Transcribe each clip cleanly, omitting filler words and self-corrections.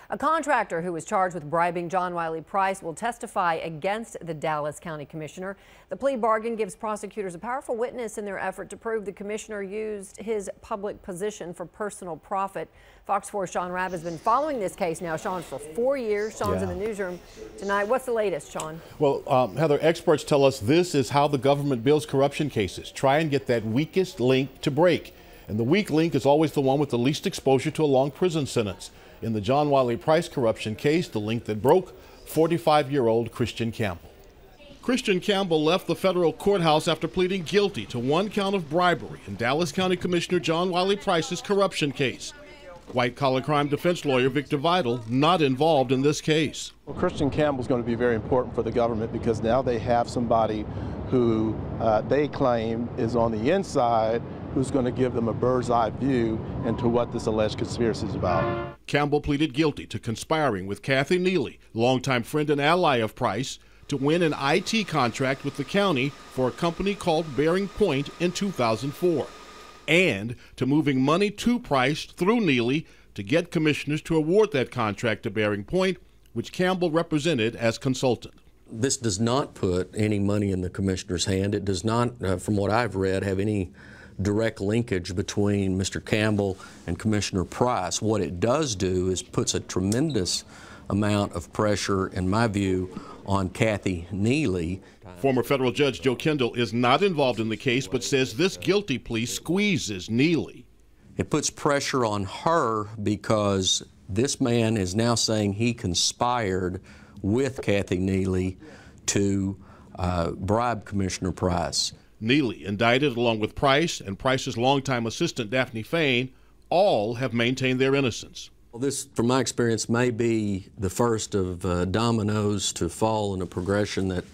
A contractor who was charged with bribing John Wiley Price will testify against the Dallas County Commissioner. The plea bargain gives prosecutors a powerful witness in their effort to prove the commissioner used his public position for personal profit. Fox 4's Sean Rabb has been following this case now, Sean, for 4 years. Sean's in the newsroom tonight. What's the latest, Sean? Well, Heather, experts tell us this is how the government builds corruption cases. Try and get that weakest link to break. And the weak link is always the one with the least exposure to a long prison sentence. In the John Wiley Price corruption case, the link that broke, 45-year-old Christian Campbell. Christian Campbell left the federal courthouse after pleading guilty to 1 count of bribery in Dallas County Commissioner John Wiley Price's corruption case. White-collar crime defense lawyer Victor Vidal not involved in this case. Well, Christian Campbell is going to be very important for the government because now they have somebody who they claim is on the inside who's going to give them a bird's-eye view into what this alleged conspiracy is about. Campbell pleaded guilty to conspiring with Kathy Neely, longtime friend and ally of Price, to win an IT contract with the county for a company called Bearing Point in 2004, and to moving money to Price through Neely to get commissioners to award that contract to Bearing Point, which Campbell represented as consultant. This does not put any money in the commissioner's hand. It does not, from what I've read, have any direct linkage between Mr. Campbell and Commissioner Price. What it does do is puts a tremendous amount of pressure, in my view, on Kathy Neely. Former federal judge Joe Kendall is not involved in the case, but says this guilty plea squeezes Neely. It puts pressure on her because this man is now saying he conspired with Kathy Neely to bribe Commissioner Price. Neely, indicted along with Price and Price's longtime assistant Daphne Fain, all have maintained their innocence. Well, this, from my experience, may be the first of dominoes to fall in a progression that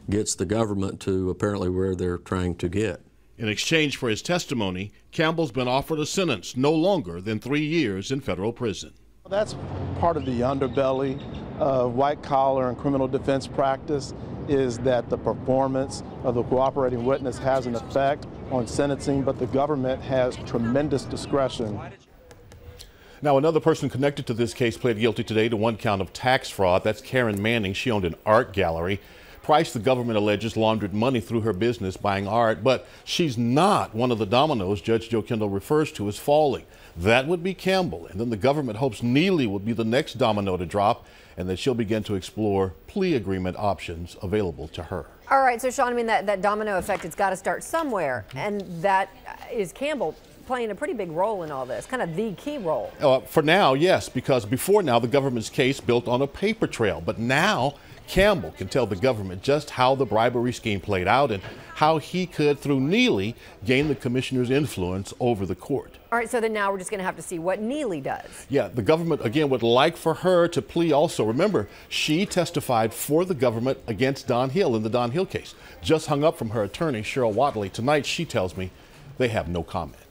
gets the government to apparently where they're trying to get. In exchange for his testimony, Campbell's been offered a sentence no longer than 3 years in federal prison. That's part of the underbelly of white-collar and criminal defense practice, is that the performance of the cooperating witness has an effect on sentencing, but the government has tremendous discretion. Now, another person connected to this case pled guilty today to 1 count of tax fraud. That's Karen Manning. She owned an art gallery. Price, the government alleges, laundered money through her business buying art, but she's not one of the dominoes Judge Joe Kendall refers to as falling. That would be Campbell, and then the government hopes Neely will be the next domino to drop, and that she'll begin to explore plea agreement options available to her. All right, so Sean, I mean, that domino effect, it's got to start somewhere, and that is Campbell playing a pretty big role in all this, kind of the key role. For now, yes, because before now the government's case built on a paper trail, but now Campbell can tell the government just how the bribery scheme played out and how he could, through Neely, gain the commissioner's influence over the court. All right, so then now we're just going to have to see what Neely does. Yeah, the government, again, would like for her to plea also. Remember, she testified for the government against Don Hill in the Don Hill case. Just hung up from her attorney, Cheryl Watley. Tonight, she tells me they have no comment.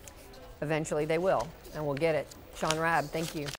Eventually they will, and we'll get it. Sean Rabb, thank you.